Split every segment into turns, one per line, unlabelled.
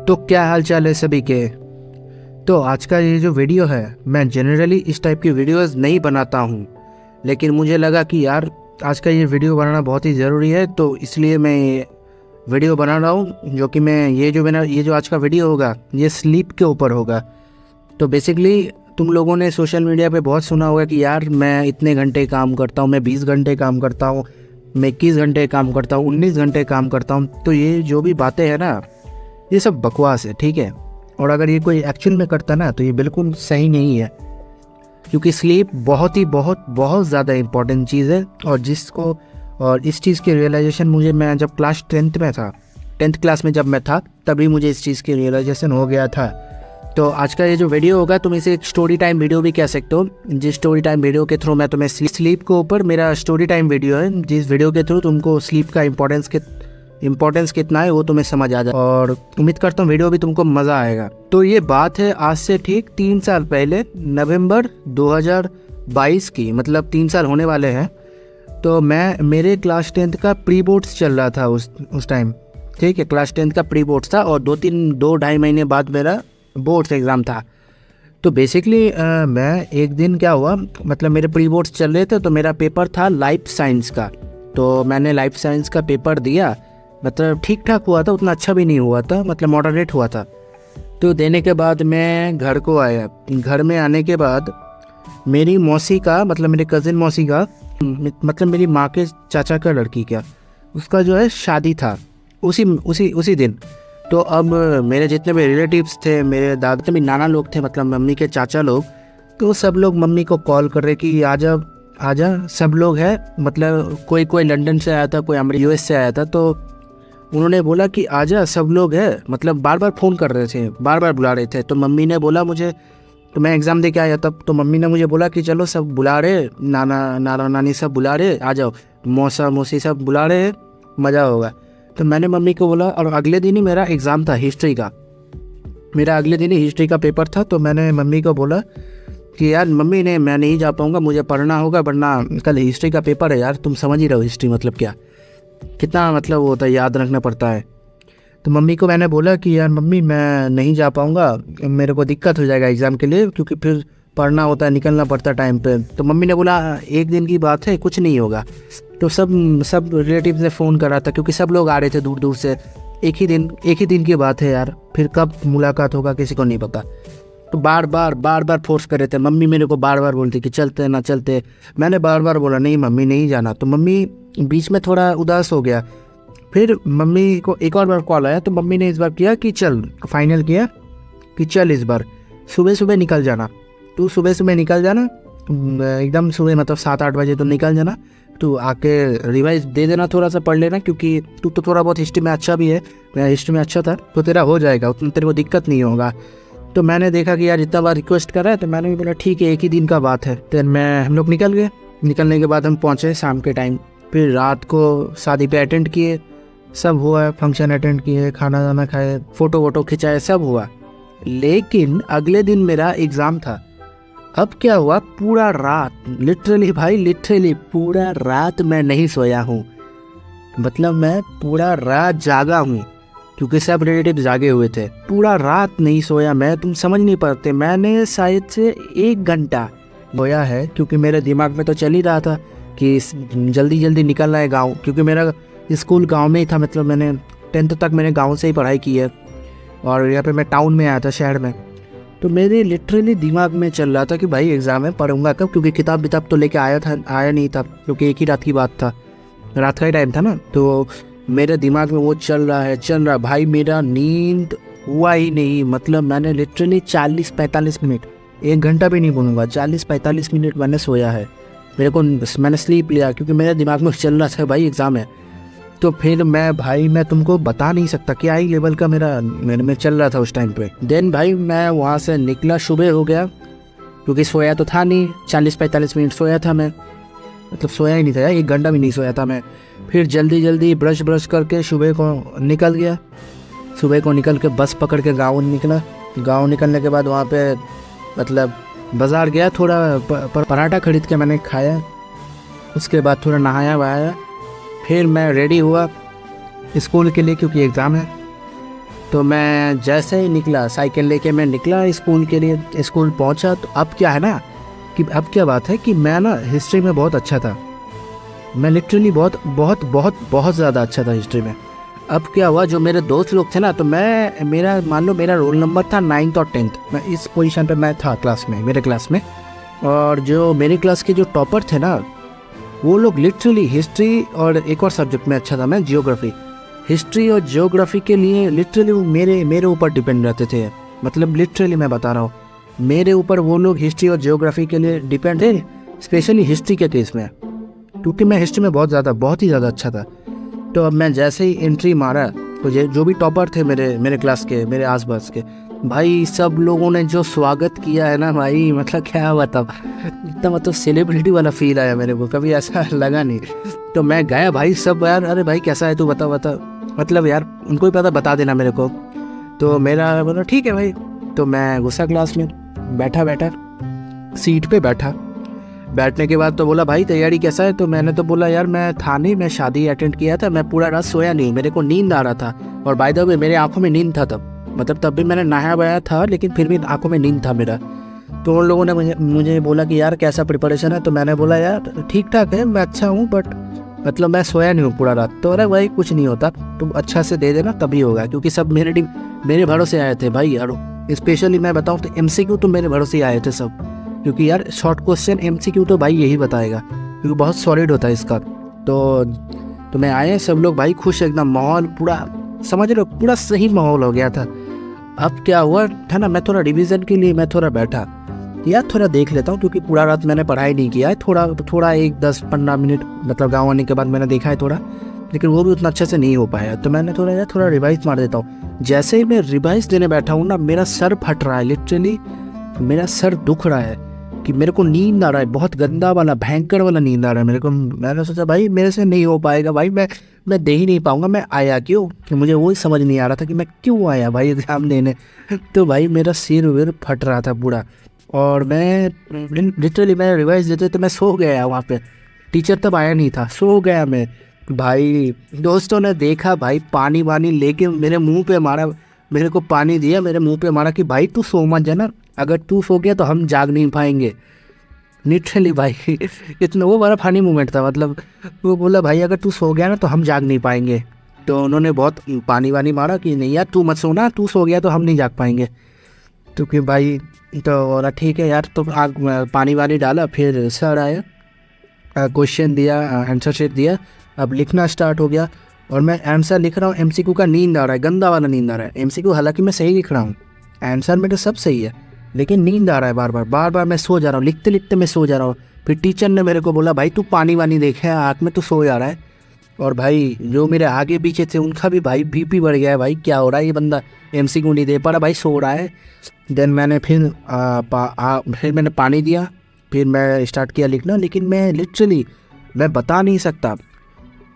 तो क्या हाल चाल है सभी के। तो आज का ये जो वीडियो है, मैं जनरली इस टाइप की वीडियोस नहीं बनाता हूँ, लेकिन मुझे लगा कि यार आज का ये वीडियो बनाना बहुत ही ज़रूरी है, तो इसलिए मैं ये वीडियो बना रहा हूँ। जो कि मैं ये जो आज का वीडियो होगा ये स्लीप के ऊपर होगा। तो बेसिकली तुम लोगों ने सोशल मीडिया पे बहुत सुना होगा कि यार मैं इतने घंटे काम करता हूँ, मैं 20 घंटे काम करता हूँ, मैं 21 घंटे काम करता हूँ, 19 घंटे काम करता हूँ। तो ये जो भी बातें हैं ना, ये सब बकवास है, ठीक है। और अगर ये कोई एक्चुअल में करता ना तो ये बिल्कुल सही नहीं है, क्योंकि स्लीप बहुत ज़्यादा इम्पॉर्टेंट चीज़ है। और इस चीज़ की रियलाइजेशन मैं जब क्लास 10th में था, 10th क्लास में जब मैं था, तभी मुझे इस चीज़ की रियलाइजेशन हो गया था। तो आज का ये जो वीडियो होगा तुम इसे एक स्टोरी टाइम वीडियो भी कह सकते हो, जिस स्टोरी टाइम वीडियो के थ्रू मैं तुम्हें स्लीप के ऊपर, मेरा स्टोरी टाइम वीडियो है, जिस वीडियो के थ्रू तुमको स्लीप का इम्पोर्टेंस कितना है वो तुम्हें समझ आ जाए। और उम्मीद करता हूँ वीडियो भी तुमको मज़ा आएगा। तो ये बात है आज से ठीक 3 साल पहले, नवंबर 2022 की, मतलब 3 साल होने वाले हैं। तो मेरे क्लास 10th का प्री बोर्ड्स चल रहा था उस टाइम, ठीक है। क्लास 10th का प्री बोर्ड्स था और 2-2.5 महीने बाद मेरा बोर्ड्स एग्ज़ाम था। तो बेसिकली मैं एक दिन क्या हुआ, मतलब मेरे प्री बोर्ड्स चल रहे थे, तो मेरा पेपर था लाइफ साइंस का। तो मैंने लाइफ साइंस का पेपर दिया, मतलब ठीक ठाक हुआ था, उतना अच्छा भी नहीं हुआ था, मतलब मॉडरेट हुआ था। तो देने के बाद मैं घर को आया। घर में आने के बाद मेरी मौसी का, मतलब मेरे कज़िन मौसी का, मतलब मेरी माँ के चाचा का लड़की का, उसका जो है शादी था उसी दिन। तो अब मेरे जितने भी रिलेटिव्स थे, मेरे दादा भी नाना लोग थे, मतलब मम्मी के चाचा लोग, तो सब लोग मम्मी को कॉल कर रहे कि आजा सब लोग है। मतलब कोई लंदन से आया था, कोई US से आया था। तो उन्होंने बोला कि आजा सब लोग है, मतलब बार बार फ़ोन कर रहे थे, बार बार बुला रहे थे। तो मम्मी ने बोला मुझे, तो मैं एग्ज़ाम दे के आया तब, तो मम्मी ने मुझे बोला कि चलो सब बुला रहे, नाना नानी सब बुला रहे, आ जाओ, मौसा मौसी सब बुला रहे, मज़ा होगा। तो मैंने मम्मी को बोला, और अगले दिन ही मेरा एग्ज़ाम था हिस्ट्री का, मेरा अगले दिन ही हिस्ट्री का पेपर था। तो मैंने मम्मी को बोला कि यार मम्मी ने मैं नहीं जा पाऊँगा, मुझे पढ़ना होगा, वरना कल हिस्ट्री का पेपर है। यार तुम समझ ही रहो हिस्ट्री मतलब क्या, कितना मतलब वो होता है, याद रखना पड़ता है। तो मम्मी को मैंने बोला कि यार मम्मी मैं नहीं जा पाऊँगा, मेरे को दिक्कत हो जाएगा एग्ज़ाम के लिए, क्योंकि फिर पढ़ना होता है, निकलना पड़ता है टाइम पे। तो मम्मी ने बोला एक दिन की बात है, कुछ नहीं होगा। तो सब रिलेटिव्स ने फ़ोन करा था, क्योंकि सब लोग आ रहे थे दूर दूर से। एक ही दिन की बात है यार, फिर कब मुलाकात होगा किसी को नहीं पता। तो बार बार फोर्स कर रहे थे। मम्मी मेरे को बार बार बोलती कि चलते ना चलते। मैंने बार बार बोला नहीं मम्मी नहीं जाना। तो मम्मी बीच में थोड़ा उदास हो गया। फिर मम्मी को एक और बार कॉल आया, तो मम्मी ने इस बार किया कि चल, फाइनल किया कि चल इस बार सुबह निकल जाना, तू सुबह निकल जाना, एकदम सुबह, मतलब 7-8 बजे तो निकल जाना। तू आके रिवाइज दे देना, थोड़ा सा पढ़ लेना, क्योंकि तू तो थोड़ा बहुत हिस्ट्री में अच्छा भी है, मैं हिस्ट्री में अच्छा था, तो तेरा हो जाएगा, उतना तेरे को दिक्कत नहीं होगा। तो मैंने देखा कि यार इतना बार रिक्वेस्ट कर रहा है, तो मैंने भी बोला ठीक है, एक ही दिन का बात है। तो हम लोग निकल गए। निकलने के बाद हम पहुँचे शाम के टाइम। फिर रात को शादी पे अटेंड किए, सब हुआ, फंक्शन अटेंड किए, खाना वाना खाए, फ़ोटो वोटो खिंचाए, सब हुआ। लेकिन अगले दिन मेरा एग्ज़ाम था। अब क्या हुआ, पूरा रात, लिटरली पूरा रात मैं नहीं सोया हूँ, मतलब मैं पूरा रात जागा हूँ, क्योंकि सब रिलेटिव जागे हुए थे। पूरा रात नहीं सोया मैं, तुम समझ नहीं पाते। मैंने शायद से 1 घंटा सोया है, क्योंकि मेरे दिमाग में तो चल ही रहा था कि जल्दी निकलना है गाँव, क्योंकि मेरा स्कूल गांव में ही था। मतलब मैंने 10th तक मैंने गांव से ही पढ़ाई की है, और यहाँ पे मैं टाउन में आया था, शहर में। तो मेरे लिटरली दिमाग में चल रहा था कि भाई एग्ज़ाम है, पढ़ूंगा कब, क्योंकि किताब तो लेके आया नहीं था, क्योंकि एक ही रात की बात था, रात का ही टाइम था ना। तो मेरे दिमाग में वो चल रहा भाई, मेरा नींद हुआ ही नहीं। मतलब मैंने लिटरली 40-45 मिनट, 1 घंटा भी नहीं बोलूँगा, 40-45 मिनट मैंने सोया है। मैंने स्लीप लिया, क्योंकि मेरे दिमाग में चल रहा था भाई एग्ज़ाम है। तो फिर मैं तुमको बता नहीं सकता क्या ही लेवल का मेरे में चल रहा था उस टाइम पे। देन भाई मैं वहाँ से निकला, सुबह हो गया, क्योंकि सोया तो था नहीं, 40-45 मिनट सोया था मैं, मतलब सोया ही नहीं था यार, 1 घंटा भी नहीं सोया था मैं। फिर जल्दी ब्रश करके सुबह को निकल गया। सुबह को निकल के बस पकड़ के गाँव निकला। गाँव निकलने के बाद वहाँ पे मतलब बाज़ार गया, थोड़ा पराठा खरीद के मैंने खाया। उसके बाद थोड़ा नहाया वहाया, फिर मैं रेडी हुआ स्कूल के लिए, क्योंकि एग्ज़ाम है। तो मैं जैसे ही निकला, साइकिल लेके मैं निकला स्कूल के लिए, स्कूल पहुंचा। तो अब क्या है ना कि अब क्या बात है कि मैं ना हिस्ट्री में बहुत अच्छा था। मैं लिटरली बहुत बहुत बहुत बहुत ज़्यादा अच्छा था हिस्ट्री में। अब क्या हुआ, जो मेरे दोस्त लोग थे ना, तो मैं मेरा मान लो मेरा रोल नंबर था 9th और 10th, मैं इस पोजीशन पे मैं था क्लास में, मेरे क्लास में। और जो मेरी क्लास के जो टॉपर थे ना, वो लोग लिटरली हिस्ट्री और एक और सब्जेक्ट में अच्छा था, मैं जियोग्राफी। हिस्ट्री और जियोग्राफी के लिए लिटरली वो मेरे ऊपर डिपेंड रहते थे। मतलब लिटरली मैं बता रहा हूँ, मेरे ऊपर वो लोग हिस्ट्री और जियोग्राफी के लिए डिपेंड थे, स्पेशली हिस्ट्री के केस में, क्योंकि मैं हिस्ट्री में बहुत ही ज़्यादा अच्छा था। तो अब मैं जैसे ही एंट्री मारा, तो जो भी टॉपर थे मेरे क्लास के, मेरे आसपास के भाई, सब लोगों ने जो स्वागत किया है ना भाई, मतलब क्या बताऊँ, इतना मतलब सेलिब्रिटी वाला फील आया मेरे को, कभी ऐसा लगा नहीं। तो मैं गया भाई, सब यार अरे भाई कैसा है तू, बता मतलब यार उनको ही पता, बता देना मेरे को। तो मेरा बोला ठीक है भाई। तो मैं घुसा क्लास में, बैठा सीट पे बैठने के बाद तो बोला भाई तैयारी कैसा है। तो मैंने तो बोला यार मैं था नहीं, मैं शादी अटेंड किया था, मैं पूरा रात सोया नहीं, मेरे को नींद आ रहा था। और बाय द वे मेरे आंखों में नींद था तब, मतलब तब भी मैंने नहाया वहाया था, लेकिन फिर भी आंखों में नींद था मेरा। तो उन लोगों ने मुझे बोला कि यार कैसा प्रिपरेशन है। तो मैंने बोला यार ठीक ठाक है, मैं अच्छा हूँ, बट मतलब मैं सोया नहीं हूँ पूरा रात। तो अरे भाई कुछ नहीं होता, तुम अच्छा से दे देना तभी होगा, क्योंकि सब मेरे भरोसे आए थे भाई यार। स्पेशली मैं बताऊँ तो MCQ तो मेरे भरोसे आए थे सब, क्योंकि यार शॉर्ट क्वेश्चन MCQ तो भाई यही बताएगा, क्योंकि बहुत सॉलिड होता है इसका। तो मैं आए, सब लोग भाई खुश एकदम, माहौल पूरा समझ रहे हो, पूरा सही माहौल हो गया था। अब क्या हुआ था ना, मैं थोड़ा रिवीजन के लिए मैं थोड़ा बैठा, यार थोड़ा देख लेता हूँ, क्योंकि पूरा रात मैंने पढ़ाई नहीं किया है, थोड़ा एक 10-15 मिनट मतलब गाँव आने के बाद मैंने देखा है थोड़ा, लेकिन वो भी उतना अच्छे से नहीं हो पाया। तो मैंने थोड़ा रिवाइज मार देता हूँ। जैसे ही मैं रिवाइज देने बैठा हूँ ना, मेरा सर फट रहा है, लिटरली मेरा सर दुख रहा है, कि मेरे को नींद आ रहा है, बहुत गंदा वाला भयंकर वाला नींद आ रहा है मेरे को। मैंने सोचा भाई मेरे से नहीं हो पाएगा भाई, मैं दे ही नहीं पाऊंगा। मैं आया क्यों, कि मुझे वही समझ नहीं आ रहा था कि मैं क्यों आया भाई एग्ज़ाम देने। तो भाई मेरा सिर विर फट रहा था पूरा, और मैं लिटरली मैं रिवाइज देते तो मैं सो गया वहाँ पे, टीचर तब आया नहीं था, सो गया मैं भाई। दोस्तों ने देखा भाई, पानी वानी लेके मेरे मुंह पे मारा, मेरे को पानी दिया, मेरे मुंह पे मारा कि भाई तू सो मत जाना, अगर तू सो गया तो हम जाग नहीं पाएंगे। लिटरली भाई इतना वो बड़ा फनी मोमेंट था, मतलब वो बोला भाई अगर तू सो गया ना तो हम जाग नहीं पाएंगे। तो उन्होंने बहुत पानी वानी मारा कि नहीं यार तू मत सोना, तू सो गया तो हम नहीं जाग पाएंगे। तो कि भाई तो बोला ठीक है यार, तो आग पानी वानी डाला, फिर सर आया, क्वेश्चन दिया, आंसर शीट दिया, अब लिखना स्टार्ट हो गया। और मैं आंसर लिख रहा हूँ, MCQ का नींद आ रहा है, गंदा वाला नींद आ रहा है। MCQ हालांकि मैं सही लिख रहा हूँ, आंसर में तो सब सही है, लेकिन नींद आ रहा है बार बार मैं सो जा रहा हूँ, लिखते लिखते मैं सो जा रहा हूँ। फिर टीचर ने मेरे को बोला भाई तू पानी वानी देखे आँख में, तू सो जा रहा है। और भाई जो मेरे आगे पीछे थे उनका भी भाई BP बढ़ गया है, भाई क्या हो रहा है, ये बंदा MCQ नहीं दे पा रहा भाई, सो रहा है। देन मैंने फिर मैंने पानी दिया, फिर मैं स्टार्ट किया लिखना। लेकिन मैं लिटरली मैं बता नहीं सकता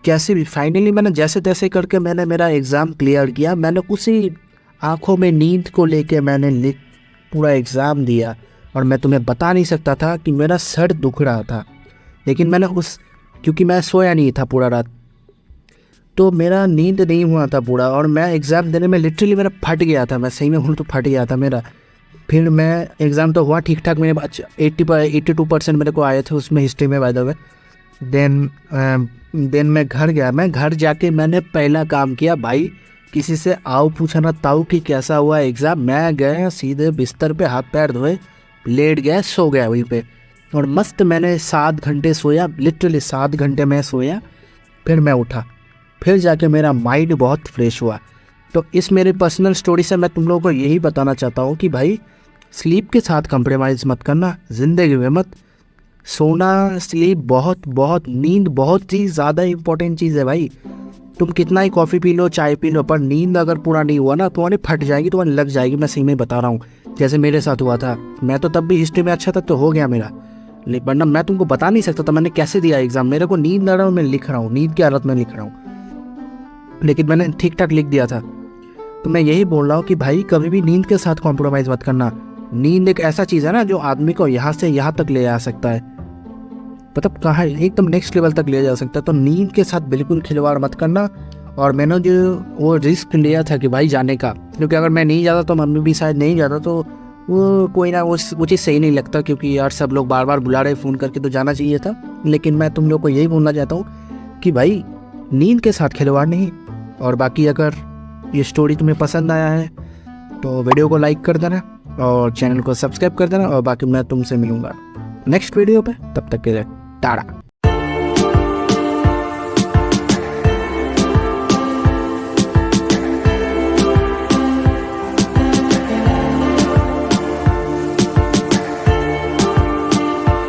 कैसे भी, फाइनली मैंने जैसे तैसे करके मैंने मेरा एग्ज़ाम क्लियर किया। मैंने उसी आँखों में नींद को लेके मैंने पूरा एग्ज़ाम दिया, और मैं तुम्हें बता नहीं सकता था कि मेरा सर दुख रहा था। लेकिन मैंने क्योंकि मैं सोया नहीं था पूरा रात, तो मेरा नींद नहीं हुआ था पूरा, और मैं एग्ज़ाम देने में लिटरली मेरा फट गया था, मैं सही में हूँ तो फट गया था मेरा। फिर मैं एग्ज़ाम तो हुआ ठीक ठाक, मेरे 82% मेरे को आए थे उसमें, हिस्ट्री में बाय द वे। देन मैं घर गया, मैं घर जाके मैंने पहला काम किया भाई, किसी से आओ पूछा ना ताऊ कि कैसा हुआ एग्ज़ाम। मैं गया सीधे बिस्तर पे, हाथ पैर धोए, लेट गया, सो गया वहीं पे, और मस्त मैंने 7 घंटे सोया, लिटरली 7 घंटे मैं सोया। फिर मैं उठा, फिर जाके मेरा माइंड बहुत फ्रेश हुआ। तो इस मेरे पर्सनल स्टोरी से मैं तुम लोगों को यही बताना चाहता हूँ कि भाई स्लीप के साथ कंप्रोमाइज़ मत करना ज़िंदगी में, मत सोना, स्लीप बहुत नींद बहुत ही ज़्यादा इंपॉर्टेंट चीज़ है भाई। तुम कितना ही कॉफ़ी पी लो, चाय पी लो, पर नींद अगर पूरा नहीं हुआ ना तुम्हारी फट जाएगी, तुम्हारी लग जाएगी। मैं सही में बता रहा हूँ, जैसे मेरे साथ हुआ था। मैं तो तब भी हिस्ट्री में अच्छा था तो हो गया मेरा, वरना मैं तुमको बता नहीं सकता था मैंने कैसे दिया एग्ज़ाम। मेरे को नींद आ रहा हूँ, मैं लिख रहा हूँ, नींद की हालत में लिख रहा हूँ, लेकिन मैंने ठीक ठाक लिख दिया था। तो मैं यही बोल रहा हूँ कि भाई कभी भी नींद के साथ कॉम्प्रोमाइज़ मत करना। नींद एक ऐसा चीज़ है ना जो आदमी को यहाँ से यहाँ तक ले आ सकता है, मतलब कहाँ एकदम नेक्स्ट लेवल तक ले जा सकता है। तो नींद के साथ बिल्कुल खिलवाड़ मत करना। और मैंने जो वो रिस्क लिया था कि भाई जाने का, क्योंकि अगर मैं नहीं जाता तो मम्मी भी शायद नहीं जाता, तो वो कोई ना वो चीज़ सही नहीं लगता, क्योंकि यार सब लोग बार बार बुला रहे फ़ोन करके, तो जाना चाहिए था। लेकिन मैं तुम लोग को यही बोलना चाहता हूँ कि भाई नींद के साथ खिलवाड़ नहीं। और बाकी अगर ये स्टोरी तुम्हें पसंद आया है तो वीडियो को लाइक कर देना और चैनल को सब्सक्राइब कर देना, और बाकी मैं तुमसे मिलूँगा नेक्स्ट वीडियो पे। तब तक के लिए टाटा।